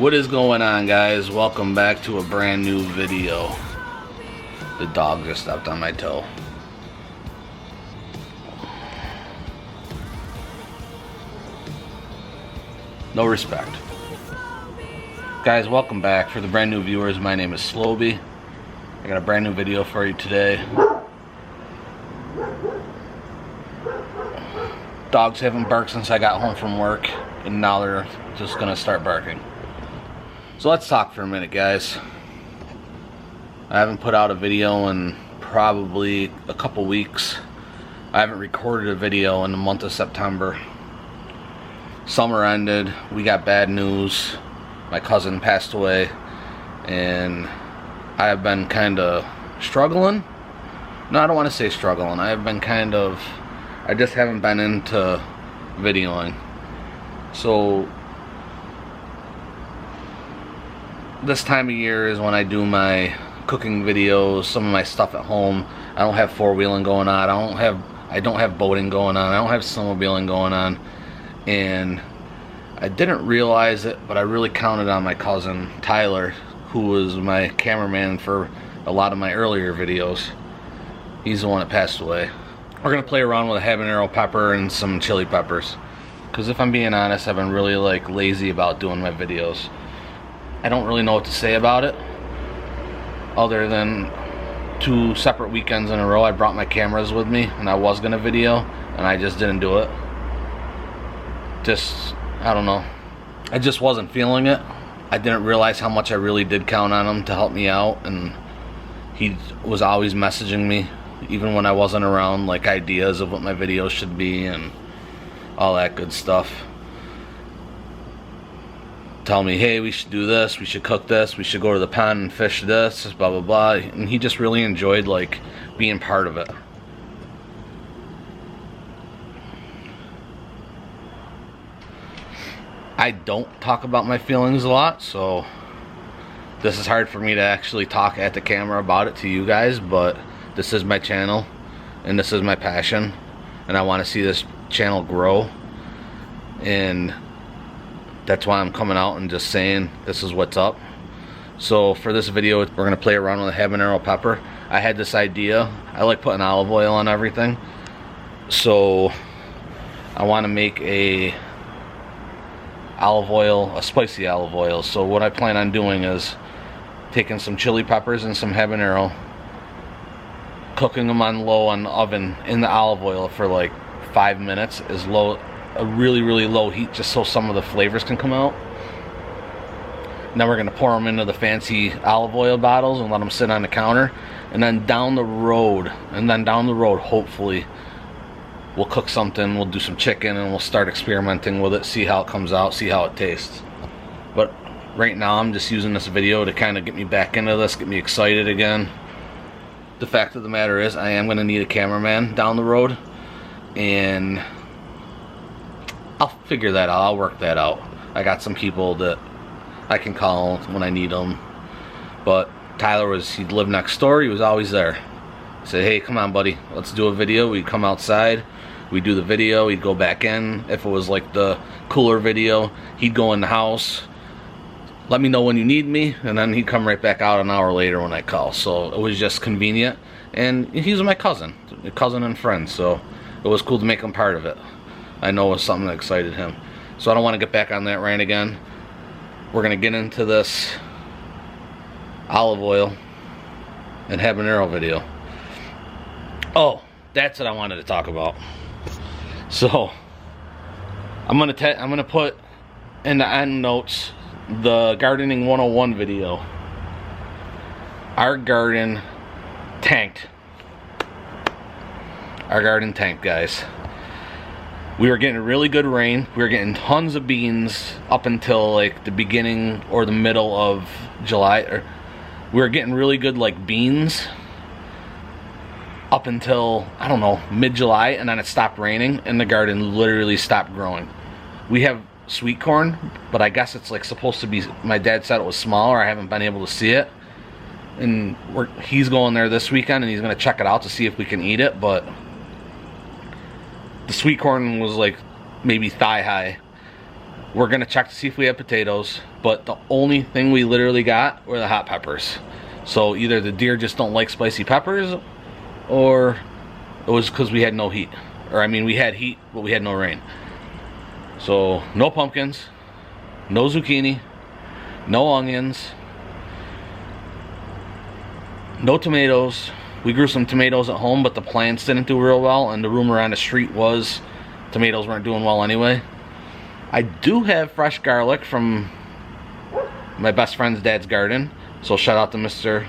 What is going on, guys? Welcome back to a brand new video. The dog just stepped on my toe. No respect. Guys, welcome back. For the brand new viewers, my name is Slowby. I got a brand new video for you today. Dogs haven't barked since I got home from work, and now they're just gonna start barking. So let's talk for a minute, guys. I haven't put out a video in probably a couple weeks. I haven't recorded a video in the month of September. Summer ended, we got bad news. My cousin passed away, and I have been kind of struggling. No, I don't want to say struggling. I have been I just haven't been into videoing. So this time of year is when I do my cooking videos, some of my stuff at home. I don't have four-wheeling going on. I don't have boating going on. I don't have snowmobiling going on. And I didn't realize it, but I really counted on my cousin Tyler, who was my cameraman for a lot of my earlier videos. He's the one that passed away. We're gonna play around with a habanero pepper and some chili peppers, because if I'm being honest, I've been really lazy about doing my videos. I don't really know what to say about it, other than 2 separate weekends in a row I brought my cameras with me and I was gonna video, and I just didn't do it. I don't know, I just wasn't feeling it. I didn't realize how much I really did count on him to help me out, and he was always messaging me even when I wasn't around, like ideas of what my videos should be and all that good stuff. Tell me, hey, we should do this, we should cook this, we should go to the pond and fish this, blah blah blah. And he just really enjoyed being part of it. I don't talk about my feelings a lot, so this is hard for me to actually talk at the camera about it to you guys, but this is my channel and this is my passion, and I want to see this channel grow, and that's why I'm coming out and just saying this is what's up. So for this video, we're going to play around with a habanero pepper. I had this idea. I like putting olive oil on everything, so I want to make a spicy olive oil. So what I plan on doing is taking some chili peppers and some habanero, cooking them on low on the oven in the olive oil for 5 minutes, a really low heat, just so some of the flavors can come out. And then we're going to pour them into the fancy olive oil bottles and let them sit on the counter. And then down the road, hopefully we'll cook something, we'll do some chicken, and we'll start experimenting with it, see how it comes out, see how it tastes. But right now I'm just using this video to kind of get me back into this, get me excited again. The fact of the matter is, I am going to need a cameraman down the road, and I'll figure that out. I'll work that out. I got some people that I can call when I need them. But Tyler he lived next door. He was always there. I said, hey, come on, buddy, let's do a video. We'd come outside, we'd do the video, he'd go back in. If it was the cooler video, he'd go in the house, let me know when you need me, and then he'd come right back out an hour later when I call. So it was just convenient, and he's my cousin and friend, so it was cool to make him part of it. I know it was something that excited him. So I don't want to get back on that rant again. We're going to get into this olive oil and habanero video. Oh, that's what I wanted to talk about. So I'm gonna put in the end notes the Gardening 101 video. Our garden tanked. Our garden tanked, guys. We were getting really good rain. We were getting tons of beans up until the beginning or the middle of July. We were getting really good beans up until, I don't know, mid-July, and then it stopped raining and the garden literally stopped growing. We have sweet corn, but I guess it's supposed to be, my dad said it was small, or I haven't been able to see it. And he's going there this weekend and he's going to check it out to see if we can eat it, but the sweet corn was maybe thigh high. We're gonna check to see if we have potatoes, but the only thing we literally got were the hot peppers. So either the deer just don't like spicy peppers, or it was because we had no heat. Or I mean, we had heat, but we had no rain. So no pumpkins, no zucchini, no onions, no tomatoes. We grew some tomatoes at home, but the plants didn't do real well, and the rumor on the street was tomatoes weren't doing well anyway. I do have fresh garlic from my best friend's dad's garden, so shout out to Mr.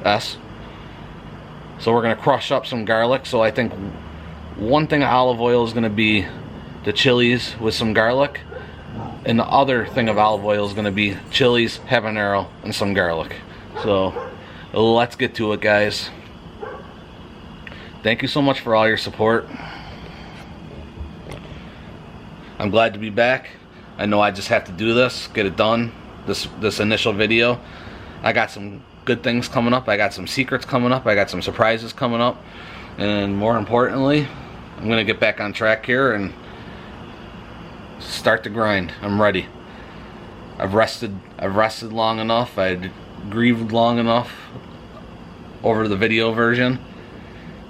S. So we're gonna crush up some garlic. So I think one thing of olive oil is gonna be the chilies with some garlic, and the other thing of olive oil is gonna be chilies, habanero, and some garlic. So let's get to it, guys. Thank you so much for all your support. I'm glad to be back. I know I just have to do this, get it done, this initial video. I got some good things coming up. I got some secrets coming up. I got some surprises coming up. And more importantly, I'm going to get back on track here and start the grind. I'm ready. I've rested long enough. I'd grieved long enough over the video version.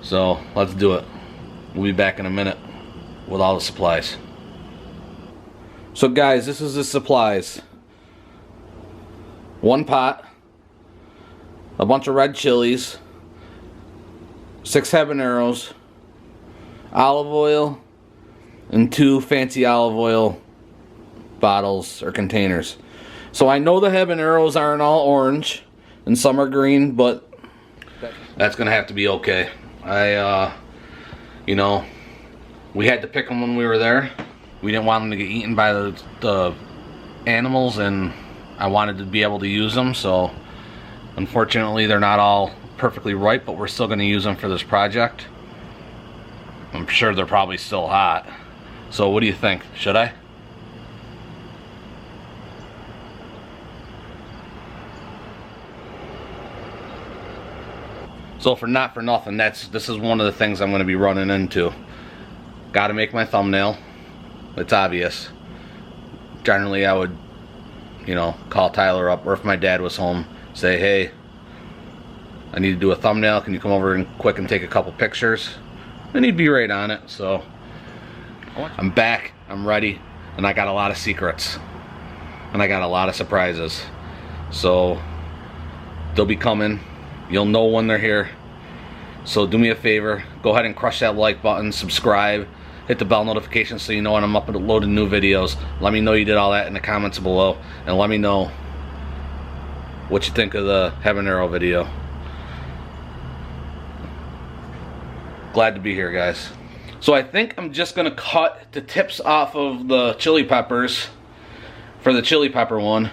So let's do it. We'll be back in a minute with all the supplies. So guys, this is the supplies. 1 pot, a bunch of red chilies, 6 habaneros, olive oil, and 2 fancy olive oil bottles or containers. So I know the habaneros aren't all orange and some are green, but that's gonna have to be okay. You know, we had to pick them when we were there. We didn't want them to get eaten by the animals, and I wanted to be able to use them. So unfortunately they're not all perfectly ripe, but we're still going to use them for this project. I'm sure they're probably still hot. So what do you think? Should I? So for nothing, this is one of the things I'm going to be running into. Got to make my thumbnail. It's obvious. Generally I would, you know, call Tyler up, or if my dad was home, say, hey, I need to do a thumbnail, can you come over and quick and take a couple pictures? And he'd be right on it. So I'm back, I'm ready, and I got a lot of secrets, and I got a lot of surprises. So they'll be coming. You'll know when they're here. So do me a favor, go ahead and crush that like button, subscribe, hit the bell notification so you know when I'm uploading new videos. Let me know you did all that in the comments below, and let me know what you think of the habanero video. Glad to be here, guys. So I think I'm just gonna cut the tips off of the chili peppers for the chili pepper one.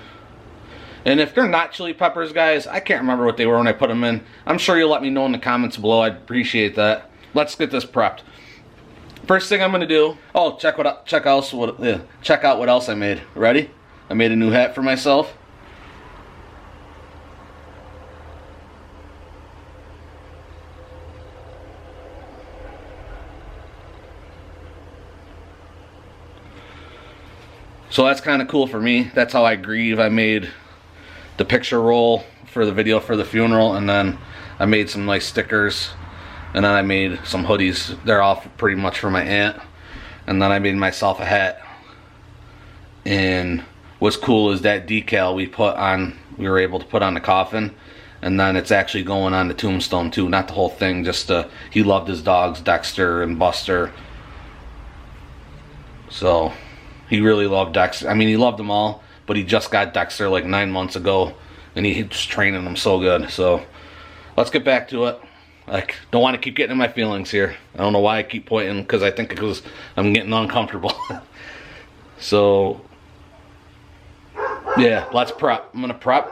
And if they're not chili peppers, guys, I can't remember what they were when I put them in. I'm sure you'll let me know in the comments below. I'd appreciate that. Let's get this prepped. First thing I'm gonna do. Oh, check out what else I made. Ready? I made a new hat for myself. So that's kind of cool for me. That's how I grieve. I made the picture roll for the video for the funeral, and then I made some nice stickers, and then I made some hoodies. They're all pretty much for my aunt. And then I made myself a hat. And what's cool is that decal we were able to put on the coffin, and then it's actually going on the tombstone too. Not the whole thing, just he loved his dogs, Dexter and Buster. So he really loved Dexter. I mean, he loved them all, but he just got Dexter like 9 months ago, and he's training them so good. So let's get back to it. Like, don't want to keep getting in my feelings here. I don't know why I keep pointing, because I think because I'm getting uncomfortable. So yeah, let's prep. I'm gonna prep,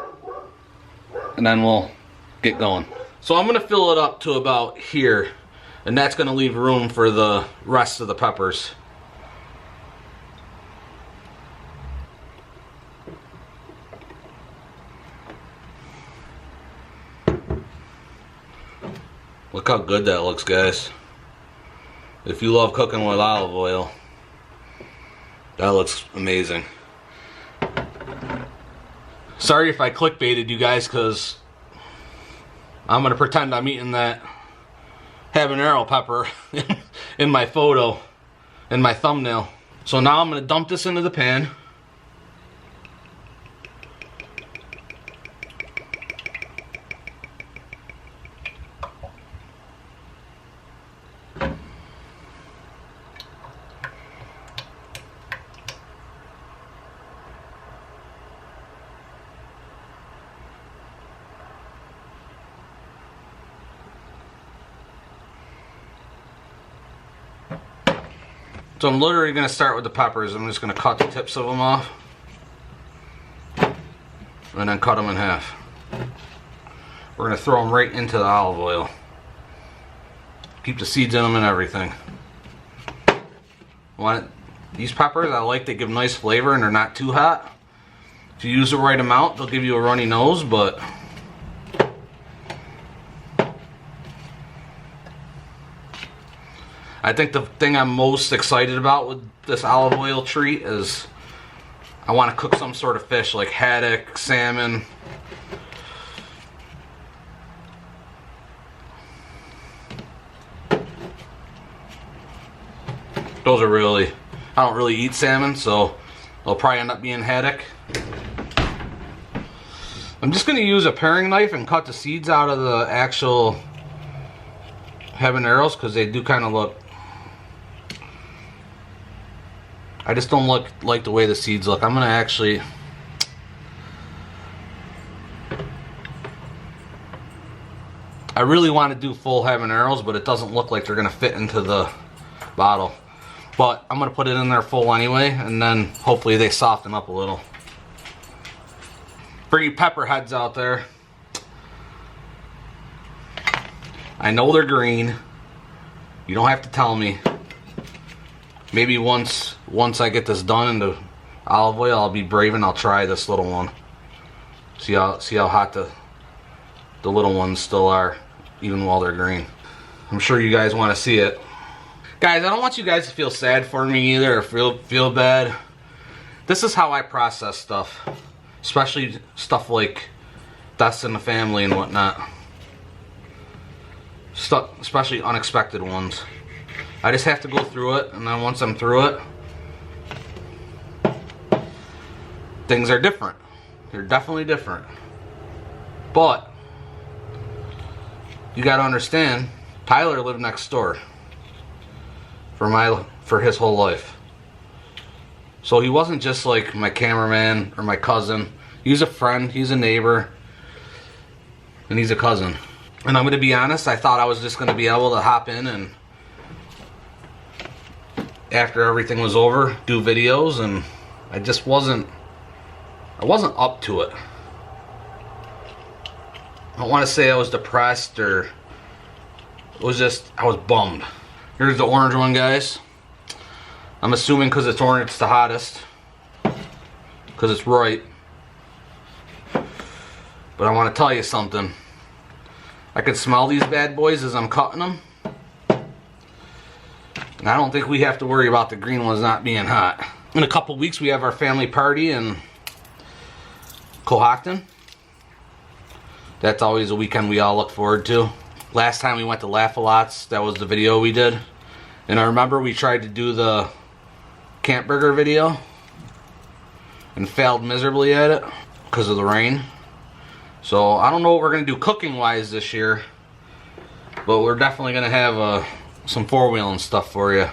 and then we'll get going. So I'm gonna fill it up to about here, and that's gonna leave room for the rest of the peppers. Look how good that looks, guys. If you love cooking with olive oil, that looks amazing. Sorry if I clickbaited you guys, because I'm going to pretend I'm eating that habanero pepper in my photo, in my thumbnail. So now I'm going to dump this into the pan. So I'm literally going to start with the peppers. I'm just going to cut the tips of them off. And then cut them in half. We're going to throw them right into the olive oil. Keep the seeds in them and everything. These peppers, I like, they give nice flavor and they're not too hot. If you use the right amount, they'll give you a runny nose, but I think the thing I'm most excited about with this olive oil treat is I want to cook some sort of fish like haddock, salmon. Those are really, I don't really eat salmon, so they'll probably end up being haddock. I'm just going to use a paring knife and cut the seeds out of the actual habaneros because they do kind of look, I just don't like the way the seeds look. I'm going to actually, I really want to do full habaneros, but it doesn't look like they're going to fit into the bottle. But I'm going to put it in there full anyway, and then hopefully they soften up a little. For you pepper heads out there, I know they're green. You don't have to tell me. Maybe once I get this done in the olive oil, I'll be brave and I'll try this little one. See how hot the little ones still are, even while they're green. I'm sure you guys want to see it. Guys, I don't want you guys to feel sad for me either, or feel bad. This is how I process stuff, especially stuff like deaths in the family and whatnot. Especially unexpected ones. I just have to go through it, and then once I'm through it, things are different. They're definitely different. But you gotta understand, Tyler lived next door for his whole life. So he wasn't just like my cameraman or my cousin. He's a friend, he's a neighbor, and he's a cousin. And I'm gonna be honest, I thought I was just gonna be able to hop in and after everything was over, do videos, and I just wasn't up to it. I don't want to say I was depressed, or it was just, I was bummed. Here's the orange one, guys. I'm assuming because it's orange, it's the hottest, because it's ripe. But I want to tell you something. I could smell these bad boys as I'm cutting them. And I don't think we have to worry about the green ones not being hot. In a couple weeks, we have our family party in Cohocton. That's always a weekend we all look forward to. Last time we went to Laugh-A-Lots, that was the video we did. And I remember we tried to do the camp burger video and failed miserably at it because of the rain. So I don't know what we're going to do cooking wise this year, but we're definitely going to have some four-wheeling stuff for you.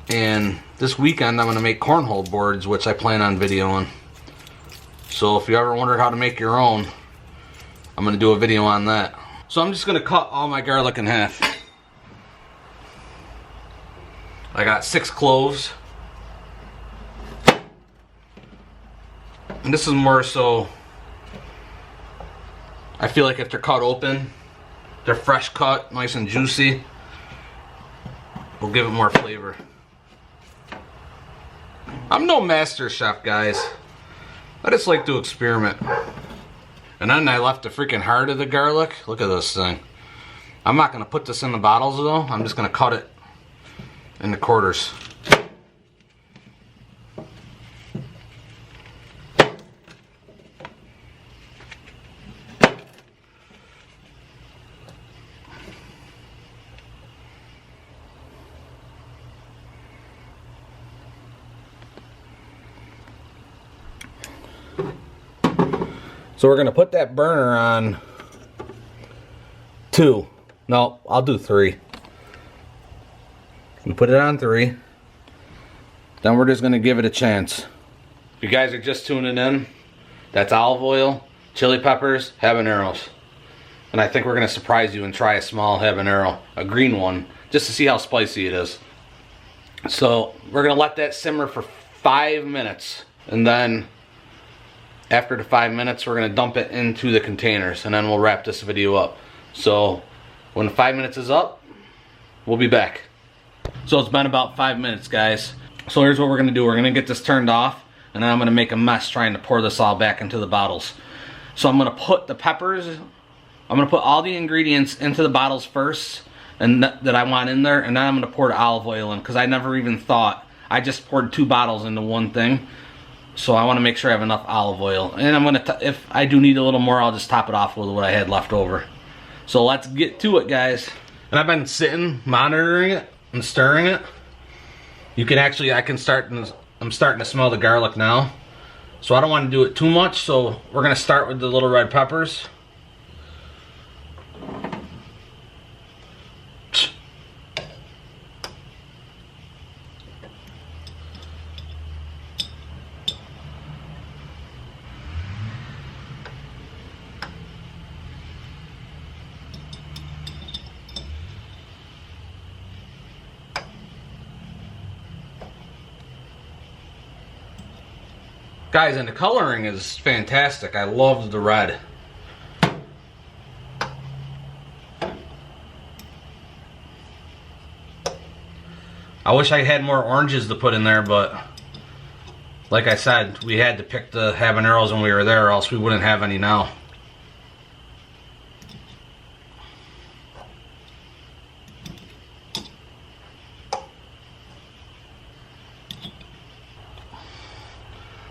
And this weekend I'm going to make cornhole boards, which I plan on videoing. So if you ever wondered how to make your own, I'm going to do a video on that. So I'm just going to cut all my garlic in half. I got 6 cloves. And this is more so, I feel like if they're cut open, they're fresh cut, nice and juicy, will give it more flavor. I'm no master chef, guys. I just like to experiment. And then I left the freaking heart of the garlic. Look at this thing. I'm not going to put this in the bottles though. I'm just going to cut it into quarters. So we're gonna put that burner on 2. No, I'll do 3. We put it on 3. Then we're just gonna give it a chance. If you guys are just tuning in, that's olive oil, chili peppers, habaneros. And I think we're gonna surprise you and try a small habanero, a green one, just to see how spicy it is. So we're gonna let that simmer for 5 minutes, and then after the 5 minutes we're gonna dump it into the containers, and then we'll wrap this video up. So when the 5 minutes is up, we'll be back. So it's been about 5 minutes, guys. So here's what we're gonna do. We're gonna get this turned off, and then I'm gonna make a mess trying to pour this all back into the bottles. So I'm gonna put the peppers, I'm gonna put all the ingredients into the bottles first, and that I want in there, and then I'm gonna pour the olive oil in, because I never even thought. I just poured 2 bottles into one thing, so I want to make sure I have enough olive oil. And I'm gonna, if I do need a little more, I'll just top it off with what I had left over. So let's get to it, guys. And I've been sitting, monitoring it and stirring it. You can actually, I'm starting to smell the garlic now. So I don't want to do it too much, so we're gonna start with the little red peppers. Guys, and the coloring is fantastic. I love the red. I wish I had more oranges to put in there, but like I said, we had to pick the habaneros when we were there, or else we wouldn't have any now.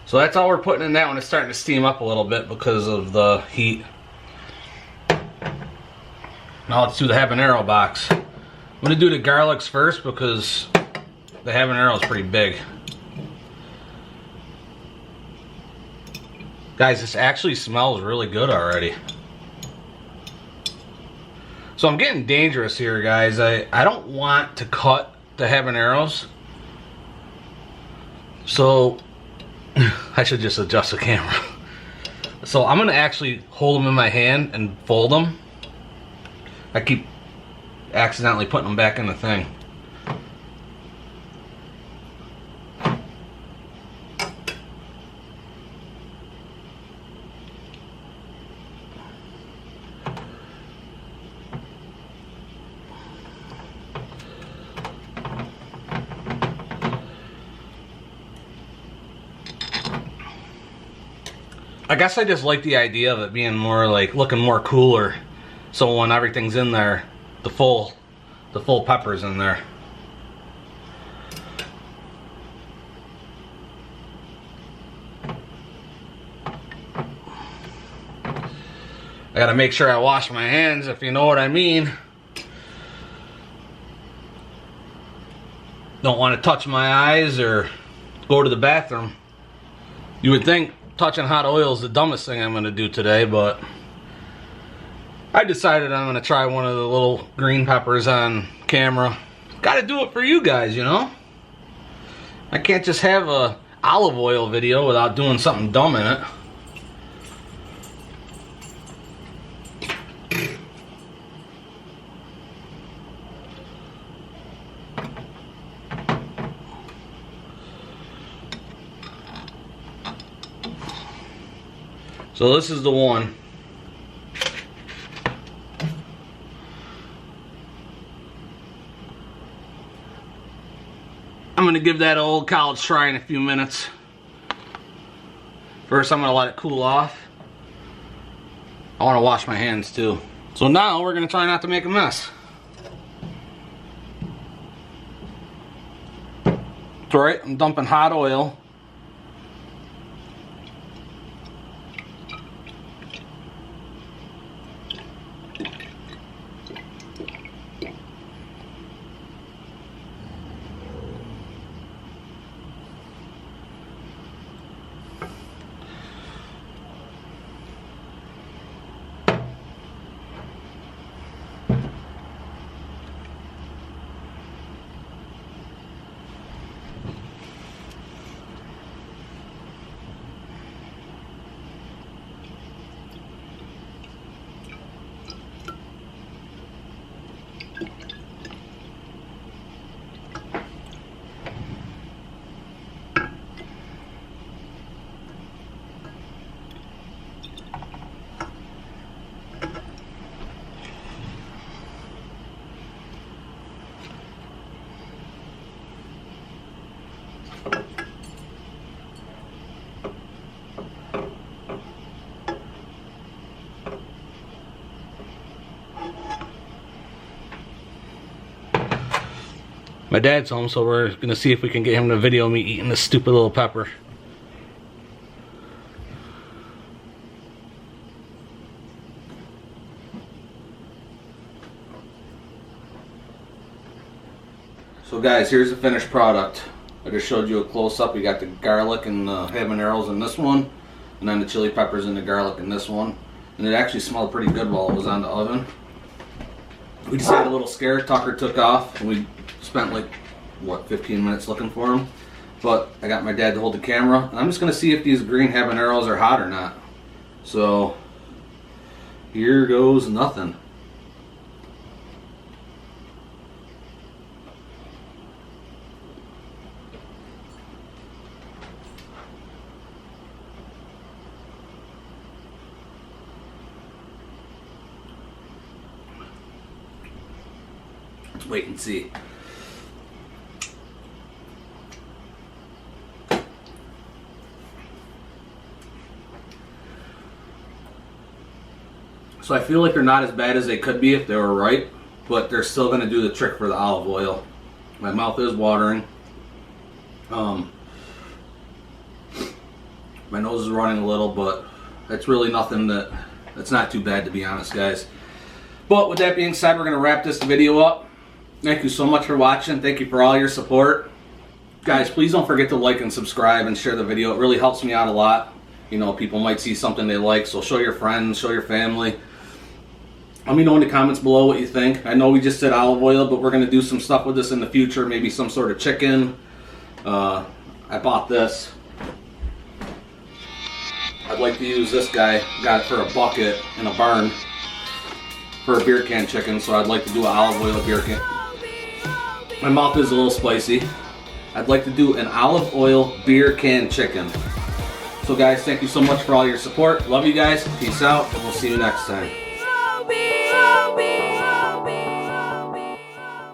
So that's all we're putting in that one. It's starting to steam up a little bit because of the heat. Now let's do the habanero box. I'm gonna do the garlics first because the habanero is pretty big. Guys, this actually smells really good already. So I'm getting dangerous here, guys. I don't want to cut the habaneros. So I should just adjust the camera. So I'm gonna actually hold them in my hand and fold them. I keep accidentally putting them back in the thing. I guess I just like the idea of it being more like looking more cooler. So when everything's in there, the full pepper's in there. I gotta make sure I wash my hands, if you know what I mean. Don't want to touch my eyes or go to the bathroom. You would think touching hot oil is the dumbest thing I'm going to do today, but I decided I'm going to try one of the little green peppers on camera. Got to do it for you guys, you know? I can't just have a olive oil video without doing something dumb in it. So this is the one. I'm going to give that an old college try in a few minutes. First, I'm going to let it cool off. I want to wash my hands too. So now we're going to try not to make a mess. That's right, I'm dumping hot oil. My dad's home, so we're gonna see if we can get him to video me eating this stupid little pepper. So guys, here's the finished product. I just showed you a close-up. You got the garlic and the habaneros in this one, and then the chili peppers and the garlic in this one. And it actually smelled pretty good while it was on the oven. We just had a little scare. Tucker took off, and we spent like, what, 15 minutes looking for him. But I got my dad to hold the camera, and I'm just gonna see if these green habaneros are hot or not. So, here goes nothing. Let's wait and see. So I feel like they're not as bad as they could be if they were right, but they're still going to do the trick for the olive oil. My mouth is watering. My nose is running a little, but that's really nothing that's not too bad, to be honest, guys. But with that being said, we're going to wrap this video up. Thank you so much for watching. Thank you for all your support. Guys, please don't forget to like and subscribe and share the video. It really helps me out a lot. You know, people might see something they like, so show your friends, show your family. Let me know in the comments below what you think. I know we just did olive oil, but we're going to do some stuff with this in the future. Maybe some sort of chicken. I bought this. I'd like to use this guy. Got it for a bucket in a barn for a beer can chicken, so I'd like to do an olive oil beer can. My mouth is a little spicy. I'd like to do an olive oil beer can chicken. So guys, thank you so much for all your support. Love you guys. Peace out, and we'll see you next time.